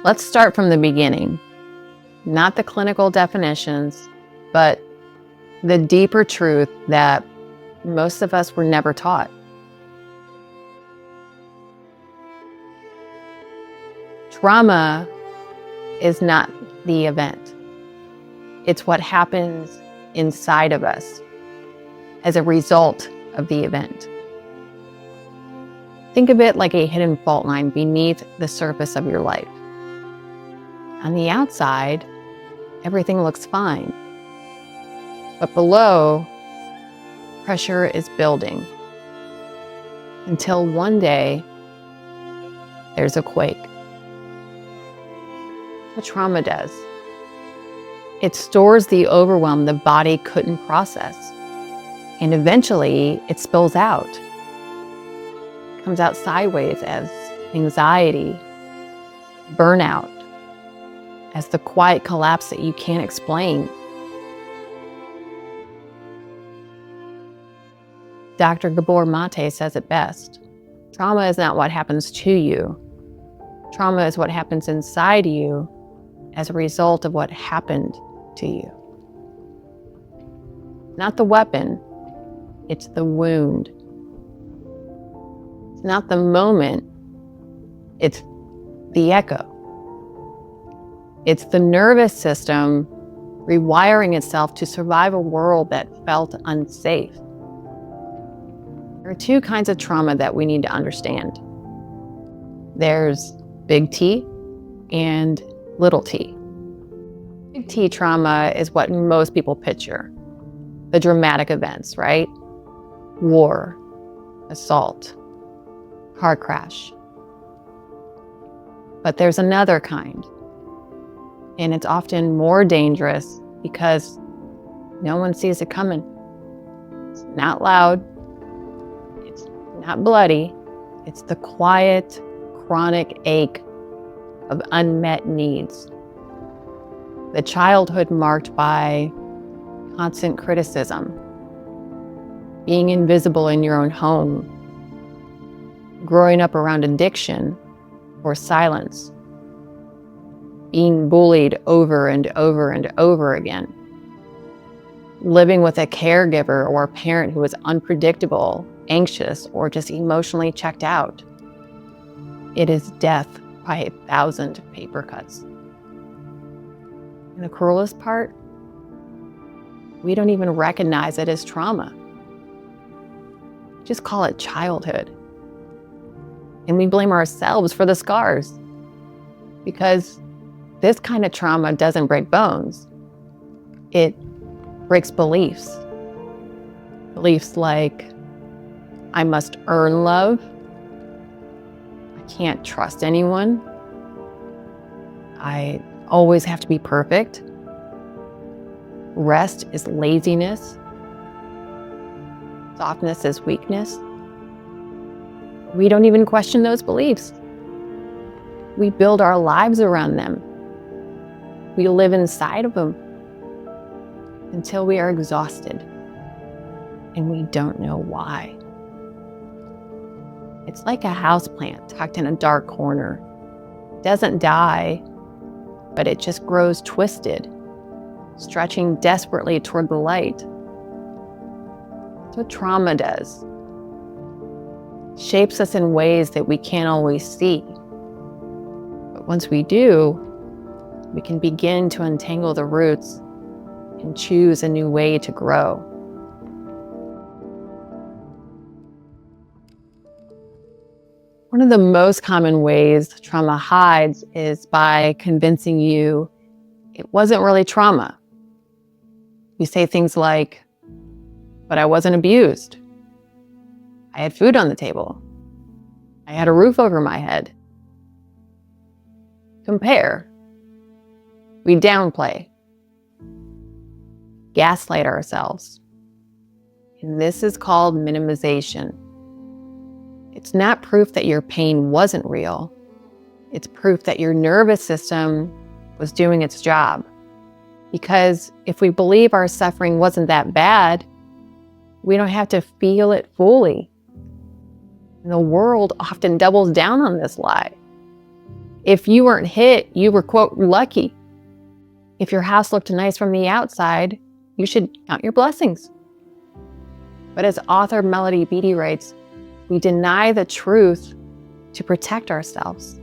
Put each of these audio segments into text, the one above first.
Let's start from the beginning. Not the clinical definitions, but the deeper truth that most of us were never taught. Trauma is not the event. It's what happens inside of us as a result of the event. Think of it like a hidden fault line beneath the surface of your life. On the outside, everything looks fine. But below, pressure is building. Until one day, there's a quake. What trauma does. It stores the overwhelm the body couldn't process. And eventually, it spills out. It comes out sideways as anxiety, burnout, as the quiet collapse that you can't explain. Dr. Gabor Maté says it best. Trauma is not what happens to you. Trauma is what happens inside you as a result of what happened to you. Not the weapon, it's the wound. It's not the moment, it's the echo. It's the nervous system rewiring itself to survive a world that felt unsafe. There are two kinds of trauma that we need to understand. There's big T and little t. Big T trauma is what most people picture. The dramatic events, right? War, assault, car crash. But there's another kind. And it's often more dangerous because no one sees it coming. It's not loud. It's not bloody. It's the quiet, chronic ache of unmet needs. The childhood marked by constant criticism, being invisible in your own home, growing up around addiction or silence, being bullied over and over and over again, living with a caregiver or a parent who is unpredictable, anxious, or just emotionally checked out. It is death by 1,000 paper cuts. And the cruelest part, we don't even recognize it as trauma. We just call it childhood. And we blame ourselves for the scars because this kind of trauma doesn't break bones. It breaks beliefs. Beliefs like, I must earn love. I can't trust anyone. I always have to be perfect. Rest is laziness. Softness is weakness. We don't even question those beliefs. We build our lives around them. We live inside of them until we are exhausted and we don't know why. It's like a houseplant tucked in a dark corner. It doesn't die, but it just grows twisted, stretching desperately toward the light. That's what trauma does. It shapes us in ways that we can't always see. But once we do, we can begin to untangle the roots and choose a new way to grow. One of the most common ways trauma hides is by convincing you it wasn't really trauma. We say things like, but I wasn't abused. I had food on the table. I had a roof over my head. Compare. We downplay. Gaslight ourselves. And this is called minimization. It's not proof that your pain wasn't real. It's proof that your nervous system was doing its job. Because if we believe our suffering wasn't that bad, we don't have to feel it fully. And the world often doubles down on this lie. If you weren't hit, you were, quote, lucky. If your house looked nice from the outside, you should count your blessings. But as author Melody Beattie writes, we deny the truth to protect ourselves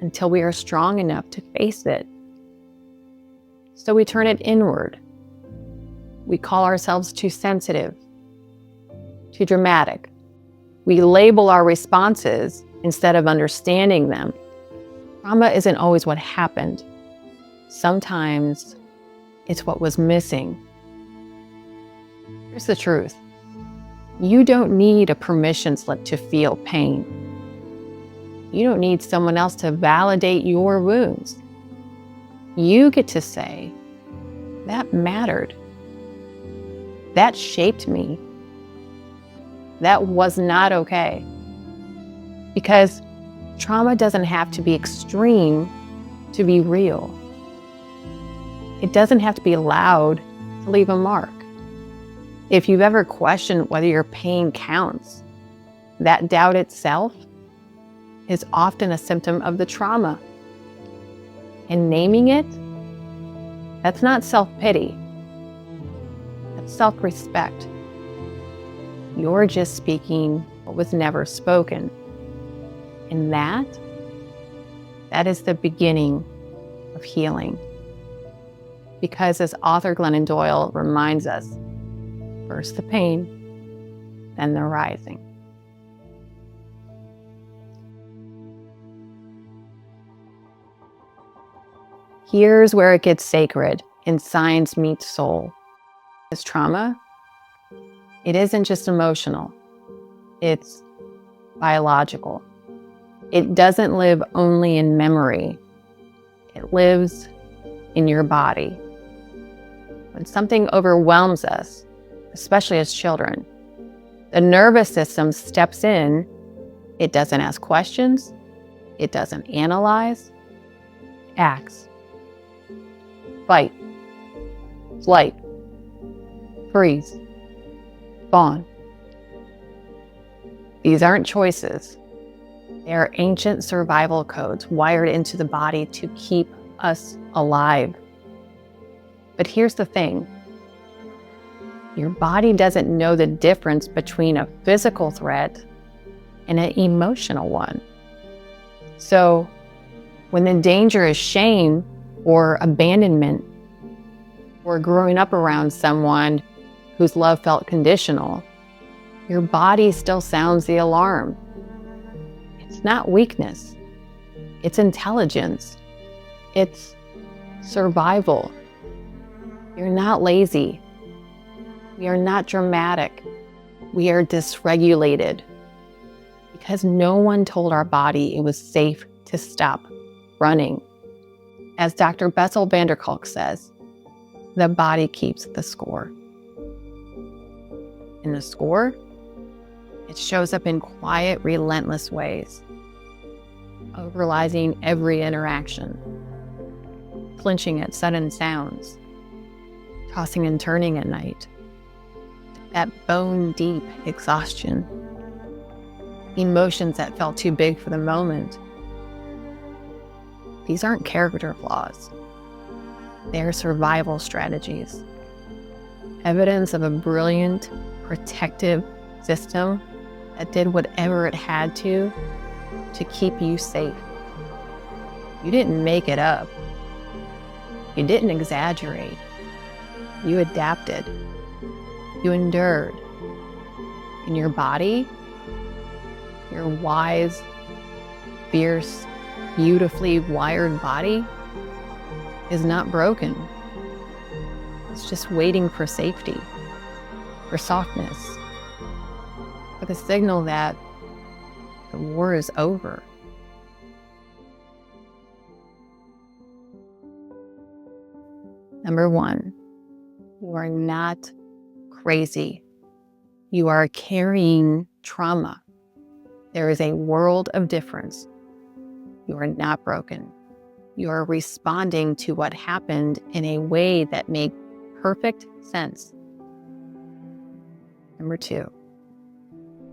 until we are strong enough to face it. So we turn it inward. We call ourselves too sensitive, too dramatic. We label our responses instead of understanding them. Trauma isn't always what happened. Sometimes it's what was missing. Here's the truth. You don't need a permission slip to feel pain. You don't need someone else to validate your wounds. You get to say, that mattered. That shaped me. That was not okay. Because trauma doesn't have to be extreme to be real. It doesn't have to be loud to leave a mark. If you've ever questioned whether your pain counts, that doubt itself is often a symptom of the trauma. And naming it, that's not self-pity. That's self-respect. You're just speaking what was never spoken. And that is the beginning of healing. Because as author Glennon Doyle reminds us, first the pain, then the rising. Here's where it gets sacred and science meets soul. As trauma, it isn't just emotional, it's biological. It doesn't live only in memory, it lives in your body. When something overwhelms us, especially as children, the nervous system steps in. It doesn't ask questions, it doesn't analyze, it acts. Fight, flight, freeze, fawn. These aren't choices. They are ancient survival codes wired into the body to keep us alive. But here's the thing. Your body doesn't know the difference between a physical threat and an emotional one. So when the danger is shame or abandonment or growing up around someone whose love felt conditional, your body still sounds the alarm. It's not weakness. It's intelligence. It's survival. You're not lazy. We are not dramatic. We are dysregulated because no one told our body it was safe to stop running. As Dr. Bessel says, the body keeps the score. And the score, it shows up in quiet, relentless ways, overanalyzing every interaction, flinching at sudden sounds, tossing and turning at night, that bone-deep exhaustion, emotions that felt too big for the moment. These aren't character flaws. They're survival strategies. Evidence of a brilliant, protective system that did whatever it had to keep you safe. You didn't make it up. You didn't exaggerate. You adapted. You endured. And your body, your wise, fierce, beautifully wired body, is not broken. It's just waiting for safety, for softness, for the signal that the war is over. Number one, you are not crazy. You are carrying trauma. There is a world of difference. You are not broken. You are responding to what happened in a way that made perfect sense. Number two,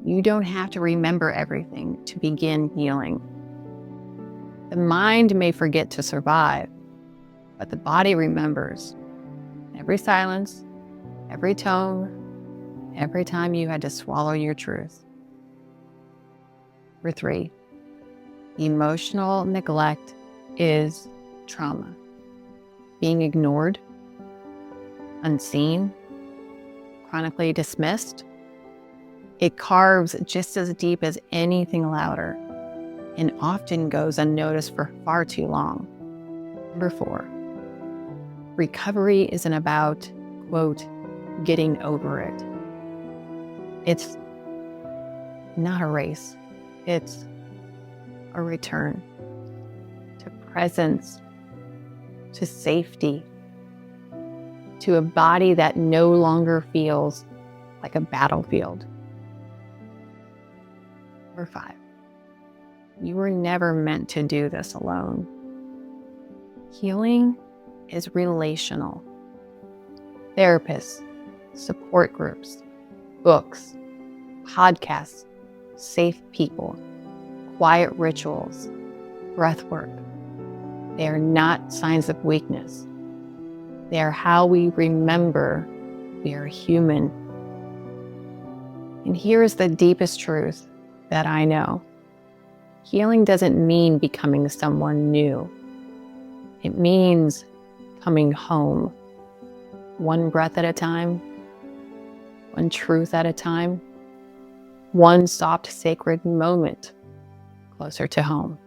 you don't have to remember everything to begin healing. The mind may forget to survive, but the body remembers every silence, every tone, every time you had to swallow your truth. Number 3, emotional neglect is trauma. Being ignored, unseen, chronically dismissed, it carves just as deep as anything louder and often goes unnoticed for far too long. Number 4, recovery isn't about, quote, getting over it. It's not a race. It's a return to presence, to safety, to a body that no longer feels like a battlefield. Number 5, you were never meant to do this alone. Healing is relational. Therapists, support groups, books, podcasts, safe people, quiet rituals, breath work. They are not signs of weakness. They are how we remember we are human. And here is the deepest truth that I know. Healing doesn't mean becoming someone new. It means coming home, one breath at a time, one truth at a time, one soft, sacred moment closer to home.